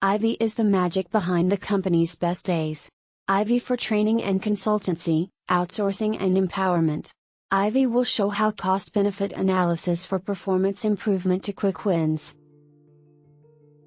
Ivy is the magic behind the company's best days. Ivy for training and consultancy, outsourcing and empowerment. Ivy will show how cost-benefit analysis for performance improvement to quick wins.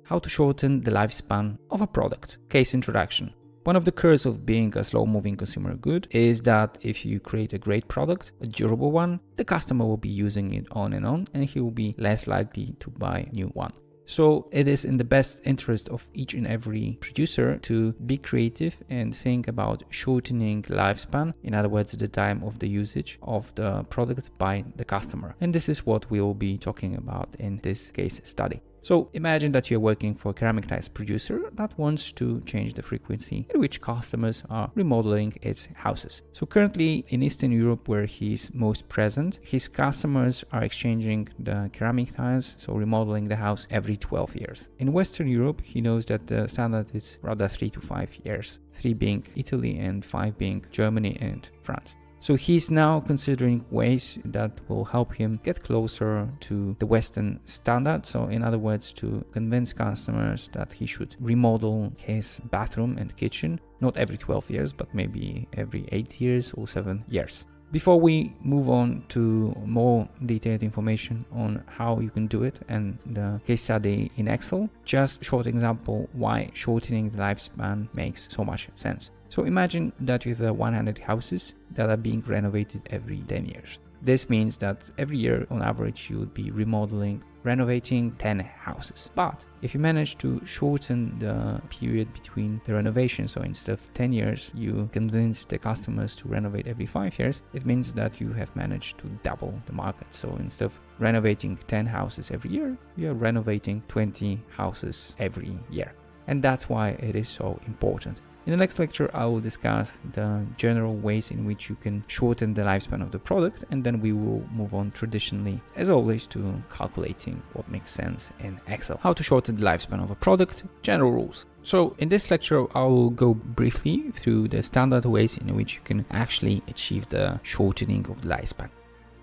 How to shorten the lifespan of a product. Case introduction. One of the curses of being a slow-moving consumer good is that if you create a great product, a durable one, the customer will be using it on, and he will be less likely to buy a new one. So it is in the best interest of each and every producer to be creative and think about shortening lifespan, in other words, the time of the usage of the product by the customer. And this is what we will be talking about in this case study. So imagine that you're working for a ceramic tiles producer that wants to change the frequency at which customers are remodeling its houses. So currently in Eastern Europe, where he's most present, his customers are exchanging the ceramic tiles, so remodeling the house every 12 years. In Western Europe, he knows that the standard is rather 3 to 5 years, 3 being Italy and 5 being Germany and France. So he's now considering ways that will help him get closer to the Western standard. So in other words, to convince customers that he should remodel his bathroom and kitchen, not every 12 years, but maybe every 8 years or 7 years. Before we move on to more detailed information on how you can do it and the case study in Excel, just a short example why shortening the lifespan makes so much sense. So imagine that you have 100 houses that are being renovated every 10 years. This means that every year on average you would be renovating 10 houses. But if you manage to shorten the period between the renovations, so instead of 10 years, you convince the customers to renovate every 5 years, it means that you have managed to double the market. So instead of renovating 10 houses every year, you are renovating 20 houses every year. And that's why it is so important. In the next lecture, I will discuss the general ways in which you can shorten the lifespan of the product, and then we will move on traditionally, as always, to calculating what makes sense in Excel. How to shorten the lifespan of a product, general rules. So in this lecture, I will go briefly through the standard ways in which you can actually achieve the shortening of the lifespan.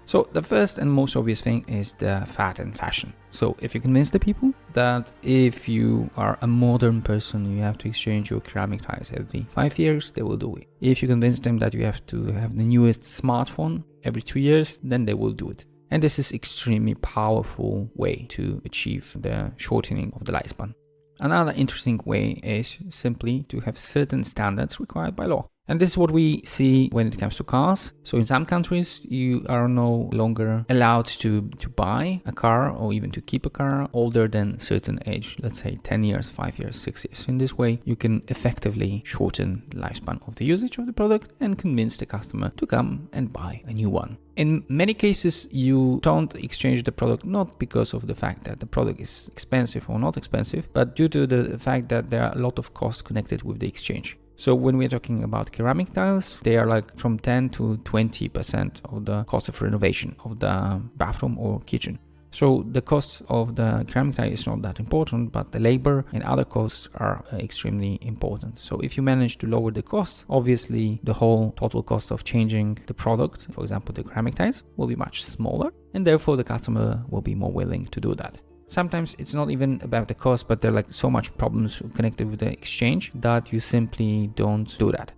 So the first and most obvious thing is the fad and fashion. So if you convince the people that if you are a modern person, you have to exchange your ceramic tiles every 5 years, they will do it. If you convince them that you have to have the newest smartphone every 2 years, then they will do it. And this is extremely powerful way to achieve the shortening of the lifespan. Another interesting way is simply to have certain standards required by law. And this is what we see when it comes to cars. So in some countries, you are no longer allowed to buy a car or even to keep a car older than a certain age, let's say 10 years, 5 years, 6 years. In this way, you can effectively shorten the lifespan of the usage of the product and convince the customer to come and buy a new one. In many cases, you don't exchange the product not because of the fact that the product is expensive or not expensive, but due to the fact that there are a lot of costs connected with the exchange. So when we're talking about ceramic tiles, they are like from 10 to 20% of the cost of renovation of the bathroom or kitchen. So the cost of the ceramic tile is not that important, but the labor and other costs are extremely important. So if you manage to lower the cost, obviously the whole total cost of changing the product, for example, the ceramic tiles, will be much smaller, and therefore the customer will be more willing to do that. Sometimes it's not even about the cost, but there are like so much problems connected with the exchange that you simply don't do that.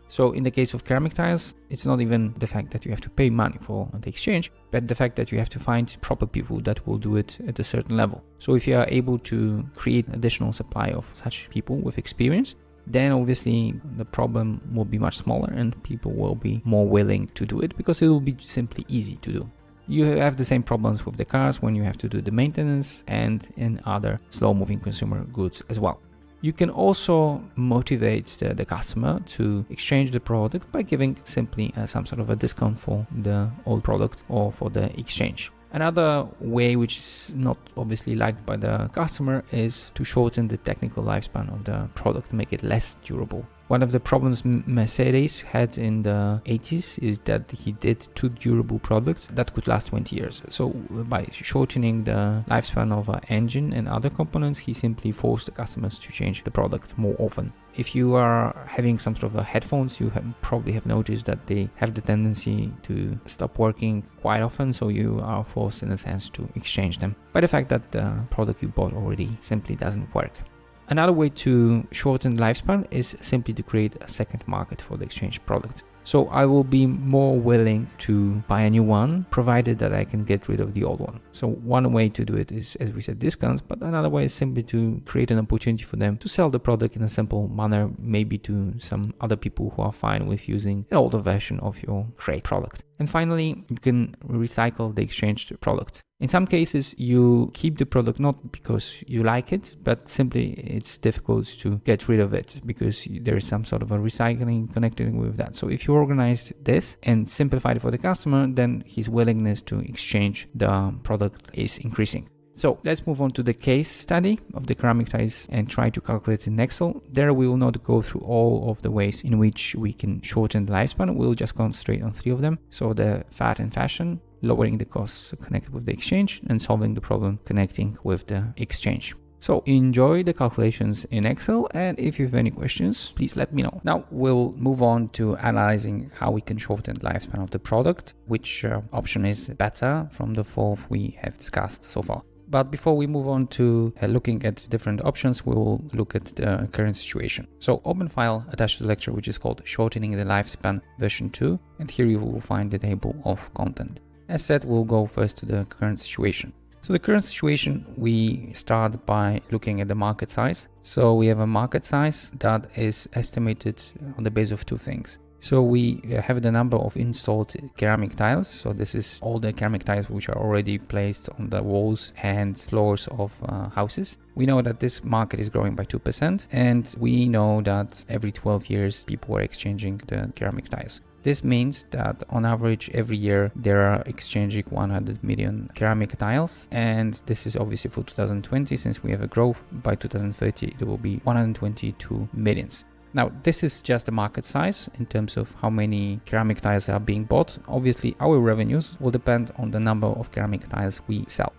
So in the case of ceramic tiles, it's not even the fact that you have to pay money for the exchange, but the fact that you have to find proper people that will do it at a certain level. So if you are able to create additional supply of such people with experience, then obviously the problem will be much smaller and people will be more willing to do it because it will be simply easy to do. You have the same problems with the cars when you have to do the maintenance and in other slow-moving consumer goods as well. You can also motivate the customer to exchange the product by giving simply some sort of a discount for the old product or for the exchange. Another way, which is not obviously liked by the customer, is to shorten the technical lifespan of the product, make it less durable. One of the problems Mercedes had in the 80s is that he did too durable products that could last 20 years. So by shortening the lifespan of an engine and other components, he simply forced the customers to change the product more often. If you are having some sort of headphones, you probably have noticed that they have the tendency to stop working quite often, so you are forced in a sense to exchange them by the fact that the product you bought already simply doesn't work. Another way to shorten the lifespan is simply to create a second market for the exchange product. So I will be more willing to buy a new one, provided that I can get rid of the old one. So one way to do it is, as we said, discounts, but another way is simply to create an opportunity for them to sell the product in a simple manner, maybe to some other people who are fine with using an older version of your great product. And finally, you can recycle the exchanged product. In some cases, you keep the product not because you like it, but simply it's difficult to get rid of it because there is some sort of a recycling connected with that. So if you organize this and simplify it for the customer, then his willingness to exchange the product is increasing. So let's move on to the case study of the ceramic tiles and try to calculate it in Excel. There we will not go through all of the ways in which we can shorten the lifespan. We'll just concentrate on 3 of them. So the fat and fashion, lowering the costs connected with the exchange, and solving the problem connecting with the exchange. So enjoy the calculations in Excel, and if you have any questions, please let me know. Now we'll move on to analyzing how we can shorten the lifespan of the product, which option is better from the 4 we have discussed so far. But before we move on to looking at different options, we will look at the current situation. So open file attached to the lecture, which is called Shortening the Lifespan version 2. And here you will find the table of content. As said, we'll go first to the current situation. So the current situation, we start by looking at the market size. So we have a market size that is estimated on the basis of 2 things. So we have the number of installed ceramic tiles. So this is all the ceramic tiles which are already placed on the walls and floors of houses. We know that this market is growing by 2%, and we know that every 12 years people are exchanging the ceramic tiles. This means that on average every year they are exchanging 100 million ceramic tiles, and this is obviously for 2020. Since we have a growth, by 2030 it will be 122 millions. Now, this is just the market size in terms of how many ceramic tiles are being bought. Obviously, our revenues will depend on the number of ceramic tiles we sell.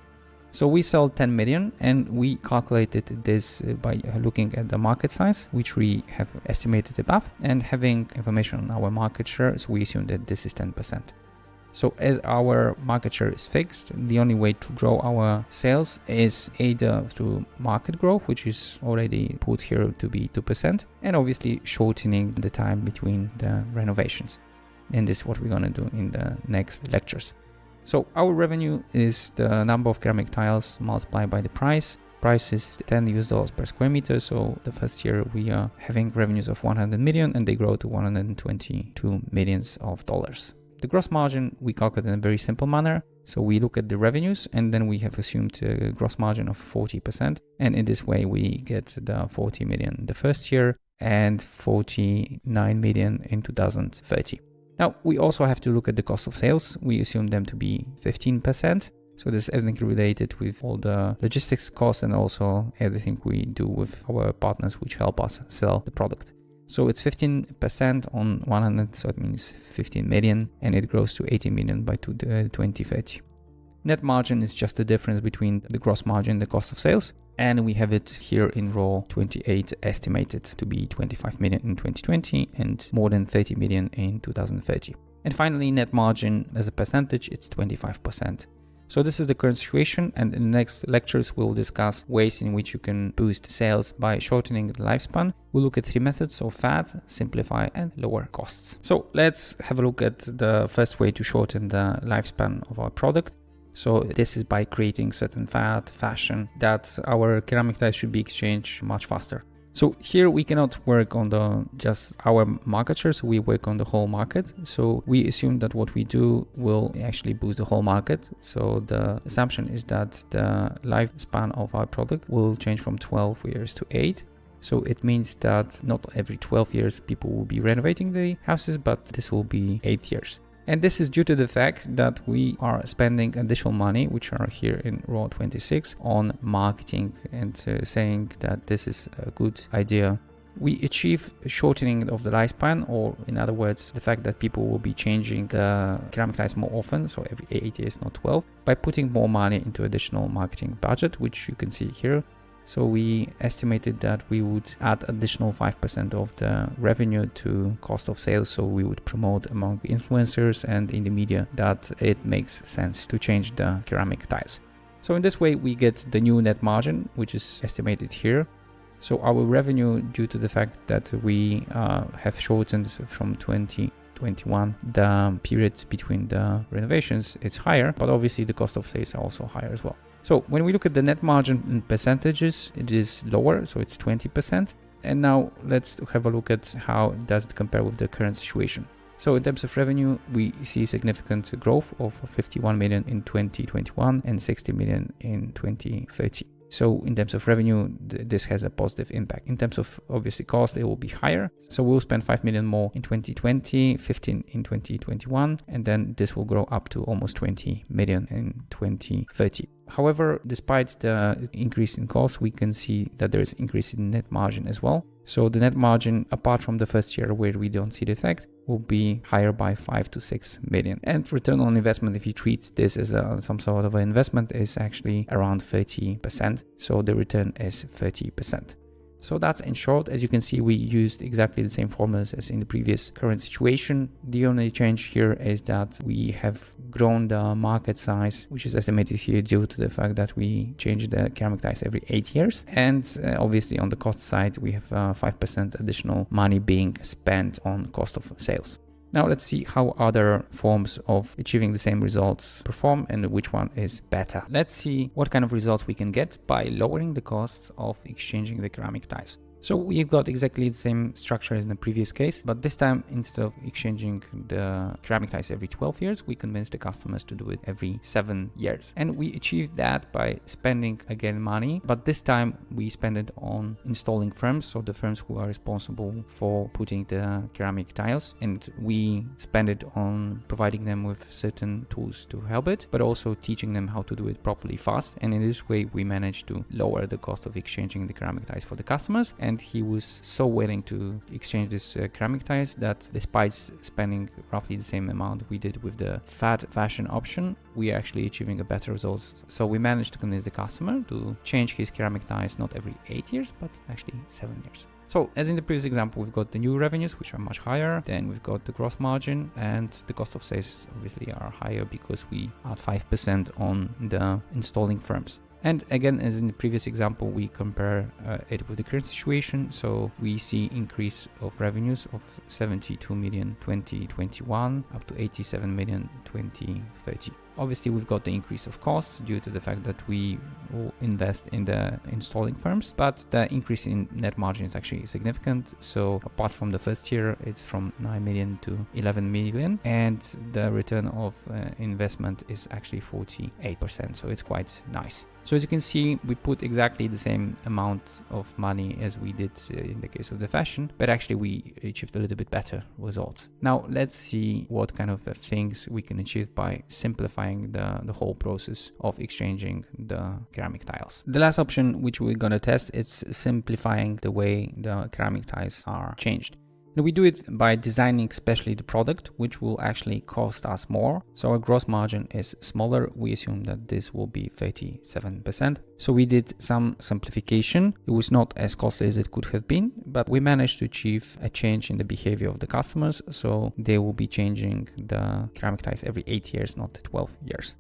So we sell 10 million, and we calculated this by looking at the market size, which we have estimated above, and having information on our market share, so we assume that this is 10%. So as our market share is fixed, the only way to grow our sales is either through market growth, which is already put here to be 2%, and obviously shortening the time between the renovations. And this is what we're going to do in the next lectures. So our revenue is the number of ceramic tiles multiplied by the price. Price is $10 per square meter. So the first year we are having revenues of 100 million, and they grow to 122 millions of dollars. The gross margin we calculate in a very simple manner. So we look at the revenues, and then we have assumed a gross margin of 40%. And in this way, we get the 40 million the first year and 49 million in 2030. Now, we also have to look at the cost of sales. We assume them to be 15%. So this is everything related with all the logistics costs and also everything we do with our partners which help us sell the product. So it's 15% on 100, so it means 15 million, and it grows to 80 million by 2030. Net margin is just the difference between the gross margin and the cost of sales, and we have it here in row 28, estimated to be 25 million in 2020 and more than 30 million in 2030. And finally, net margin as a percentage, it's 25%. So this is the current situation, and in the next lectures we'll discuss ways in which you can boost sales by shortening the lifespan. We'll look at 3 methods of fat, simplify, and lower costs. So let's have a look at the first way to shorten the lifespan of our product. So this is by creating certain fat, fashion, that our ceramic tiles should be exchanged much faster. So here we cannot work on just our market share, so we work on the whole market. So we assume that what we do will actually boost the whole market. So the assumption is that the lifespan of our product will change from 12 years to 8. So it means that not every 12 years people will be renovating the houses, but this will be 8 years. And this is due to the fact that we are spending additional money, which are here in row 26, on marketing and saying that this is a good idea. We achieve a shortening of the lifespan, or in other words, the fact that people will be changing the ceramic tiles more often, so every 8 years, not 12, by putting more money into additional marketing budget, which you can see here. So we estimated that we would add additional 5% of the revenue to cost of sales. So we would promote among influencers and in the media that it makes sense to change the ceramic tiles. So in this way, we get the new net margin, which is estimated here. So our revenue, due to the fact that we have shortened from 2021 the period between the renovations, it's higher, but obviously the cost of sales are also higher as well. So when we look at the net margin in percentages, it is lower, so it's 20%. And now let's have a look at how does it compare with the current situation. So in terms of revenue, we see significant growth of 51 million in 2021 and 60 million in 2030. So in terms of revenue, this has a positive impact. In terms of obviously cost, it will be higher. So we'll spend 5 million more in 2020, 15 in 2021, and then this will grow up to almost 20 million in 2030. However, despite the increase in cost, we can see that there is increase in net margin as well. So the net margin, apart from the first year where we don't see the effect, will be higher by 5 to 6 million. And return on investment, if you treat this as some sort of an investment, is actually around 30%. So the return is 30%. So that's in short. As you can see, we used exactly the same formulas as in the previous current situation. The only change here is that we have grown the market size, which is estimated here due to the fact that we change the ceramic tiles every 8 years. And obviously on the cost side, we have 5% additional money being spent on cost of sales. Now let's see how other forms of achieving the same results perform and which one is better. Let's see what kind of results we can get by lowering the costs of exchanging the ceramic tiles. So we've got exactly the same structure as in the previous case, but this time instead of exchanging the ceramic tiles every 12 years, we convinced the customers to do it every 7 years. And we achieved that by spending again money, but this time we spend it on installing firms, so the firms who are responsible for putting the ceramic tiles, and we spend it on providing them with certain tools to help it, but also teaching them how to do it properly fast. And in this way, we managed to lower the cost of exchanging the ceramic tiles for the customers. And he was so willing to exchange this ceramic tiles that despite spending roughly the same amount we did with the fashion option, we are actually achieving a better results. So we managed to convince the customer to change his ceramic tiles not every 8 years, but actually 7 years. So as in the previous example, we've got the new revenues, which are much higher. Then we've got the gross margin, and the cost of sales obviously are higher because we add 5% on the installing firms. And again, as in the previous example, we compare it with the current situation. So we see increase of revenues of 72 million 2021 up to 87 million 2030. Obviously, we've got the increase of costs due to the fact that we will invest in the installing firms, but the increase in net margin is actually significant. So apart from the first year, it's from 9 million to 11 million, and the return of investment is actually 48%. So it's quite nice. So as you can see, we put exactly the same amount of money as we did in the case of the fashion, but actually we achieved a little bit better results. Now let's see what kind of things we can achieve by simplifying the whole process of exchanging the ceramic tiles. The last option which we're going to test is simplifying the way the ceramic tiles are changed. Now we do it by designing specially the product, which will actually cost us more. So our gross margin is smaller. We assume that this will be 37%. So we did some simplification. It was not as costly as it could have been, but we managed to achieve a change in the behavior of the customers. So they will be changing the ceramic tiles every 8 years, not 12 years.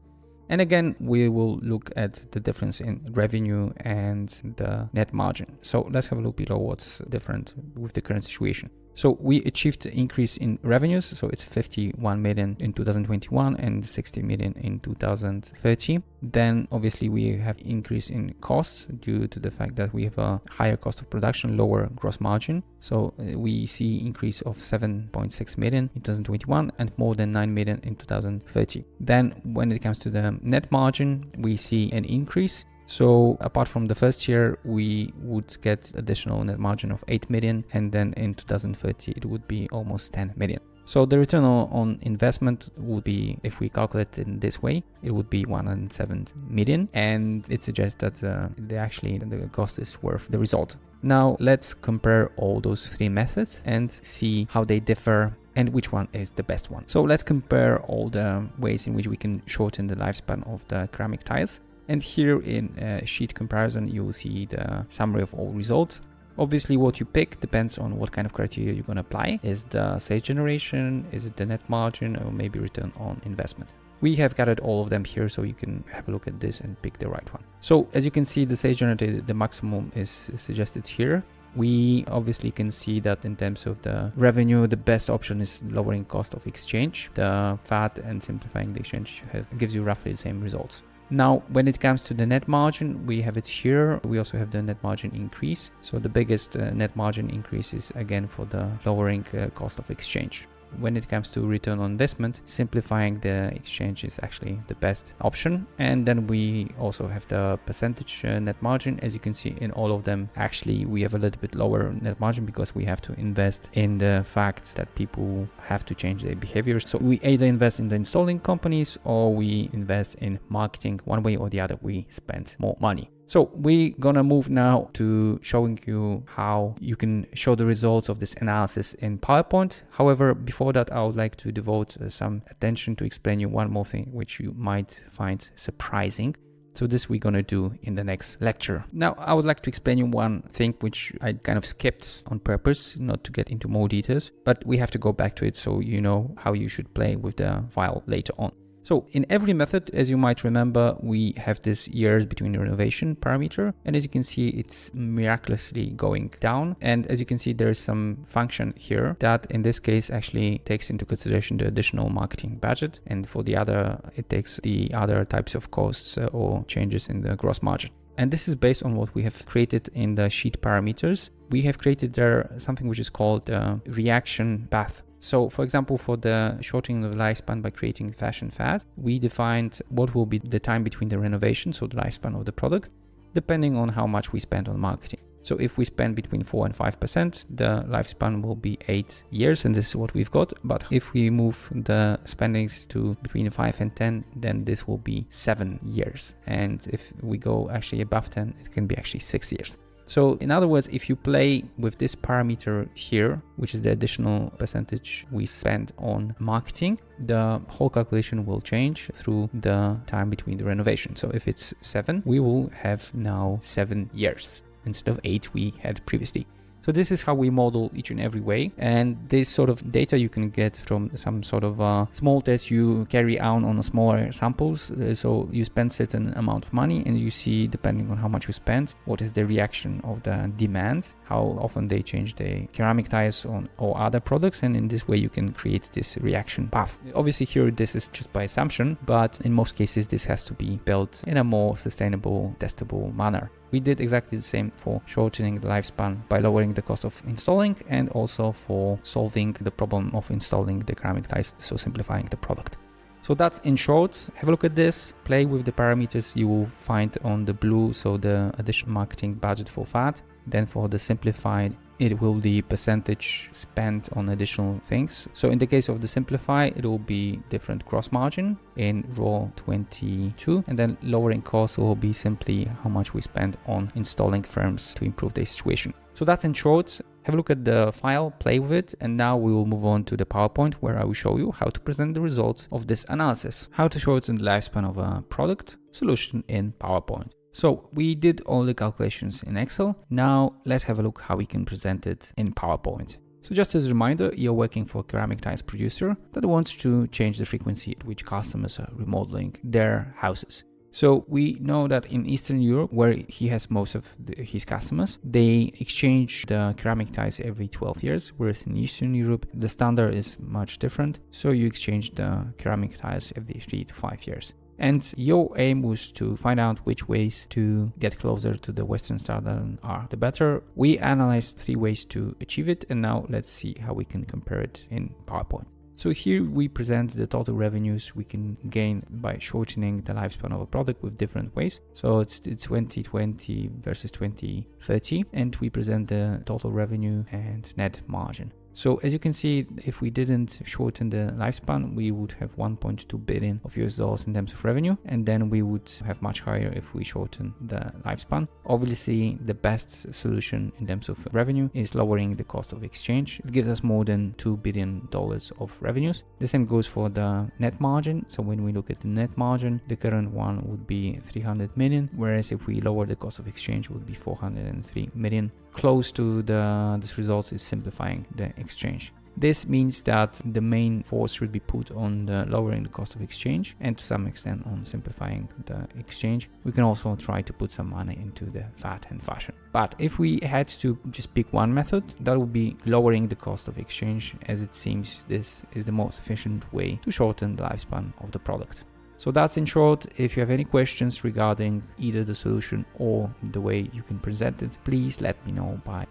And again, we will look at the difference in revenue and the net margin. So let's have a look below what's different with the current situation. So we achieved an increase in revenues. So it's 51 million in 2021 and 60 million in 2030. Then obviously we have increase in costs due to the fact that we have a higher cost of production, lower gross margin. So we see increase of 7.6 million in 2021 and more than 9 million in 2030. Then when it comes to the net margin, we see an increase. So apart from the first year, we would get additional net margin of 8 million, and then in 2030 it would be almost 10 million. So the return on investment would be, if we calculate it in this way, it would be 107 million, and it suggests that the cost is worth the result. Now let's compare all those three methods and see how they differ and which one is the best one. So let's compare all the ways in which we can shorten the lifespan of the ceramic tiles. And here in sheet comparison, you will see the summary of all results. Obviously, what you pick depends on what kind of criteria you're going to apply. Is the sales generation, is it the net margin, or maybe return on investment? We have gathered all of them here, so you can have a look at this and pick the right one. So as you can see, the stage generated, the maximum is suggested here. We obviously can see that in terms of the revenue, the best option is lowering cost of exchange. The FAT and simplifying the exchange gives you roughly the same results. Now, when it comes to the net margin, we have it here. We also have the net margin increase. So the biggest net margin increase is again for the lowering cost of exchange. When it comes to return on investment, simplifying the exchange is actually the best option. And then we also have the percentage net margin. As you can see in all of them, actually we have a little bit lower net margin because we have to invest in the fact that people have to change their behavior. So we either invest in the installing companies or we invest in marketing. One way or the other, we spend more money. So we're gonna move now to showing you how you can show the results of this analysis in PowerPoint. However, before that, I would like to devote some attention to explain you one more thing, which you might find surprising. So this we're gonna do in the next lecture. Now, I would like to explain you one thing which I kind of skipped on purpose, not to get into more details, but we have to go back to it so you know how you should play with the file later on. So in every method, as you might remember, we have this years between renovation parameter. And as you can see, it's miraculously going down. And as you can see, there is some function here that in this case actually takes into consideration the additional marketing budget. And for the other, it takes the other types of costs or changes in the gross margin. And this is based on what we have created in the sheet parameters. We have created there something which is called reaction path. So for example, for the shortening of the lifespan by creating fashion fad, we defined what will be the time between the renovation, so the lifespan of the product, depending on how much we spend on marketing. So if we spend between 4 and 5%, the lifespan will be 8 years, and this is what we've got. But if we move the spendings to between 5 and 10, then this will be 7 years. And if we go actually above 10, it can be actually 6 years. So in other words, if you play with this parameter here, which is the additional percentage we spend on marketing, the whole calculation will change through the time between the renovation. So if it's 7, we will have now 7 years instead of 8 we had previously. So this is how we model each and every way. And this sort of data you can get from some sort of small test you carry out on smaller samples. So you spend certain amount of money and you see, depending on how much you spend, what is the reaction of the demand, how often they change the ceramic tiles or other products. And in this way, you can create this reaction path. Obviously here, this is just by assumption, but in most cases, this has to be built in a more sustainable, testable manner. We did exactly the same for shortening the lifespan by lowering the cost of installing and also for solving the problem of installing the ceramic tiles, so simplifying the product. So that's in short. Have a look at this, play with the parameters you will find on the blue, so the additional marketing budget for FAT. Then for the simplified, it will be percentage spent on additional things. So in the case of the simplify, it will be different gross margin in row 22. And then lowering costs will be simply how much we spend on installing firms to improve their situation. So that's in short. Have a look at the file, play with it, and now we will move on to the PowerPoint where I will show you how to present the results of this analysis, how to shorten the lifespan of a product solution in PowerPoint. So we did all the calculations in Excel. Now let's have a look how we can present it in PowerPoint. So just as a reminder, you're working for a ceramic tiles producer that wants to change the frequency at which customers are remodeling their houses. So we know that in Eastern Europe, where he has most of his customers, they exchange the ceramic tiles every 12 years, whereas in Eastern Europe, the standard is much different. So you exchange the ceramic tiles every 3 to 5 years. And your aim was to find out which ways to get closer to the Western standard are the better. We analyzed 3 ways to achieve it, and now let's see how we can compare it in PowerPoint. So here we present the total revenues we can gain by shortening the lifespan of a product with different ways. So it's 2020 versus 2030, and we present the total revenue and net margin. So as you can see, if we didn't shorten the lifespan, we would have 1.2 billion of US dollars in terms of revenue, and then we would have much higher if we shorten the lifespan. Obviously, the best solution in terms of revenue is lowering the cost of exchange. It gives us more than $2 billion of revenues. The same goes for the net margin. So when we look at the net margin, the current one would be 300 million, whereas if we lower the cost of exchange, it would be 403 million. Close to this result is simplifying the exchange. This means that the main force should be put on the lowering the cost of exchange and to some extent on simplifying the exchange. We can also try to put some money into the fat and fashion. But if we had to just pick one method, that would be lowering the cost of exchange, as it seems this is the most efficient way to shorten the lifespan of the product. So that's in short. If you have any questions regarding either the solution or the way you can present it, please let me know by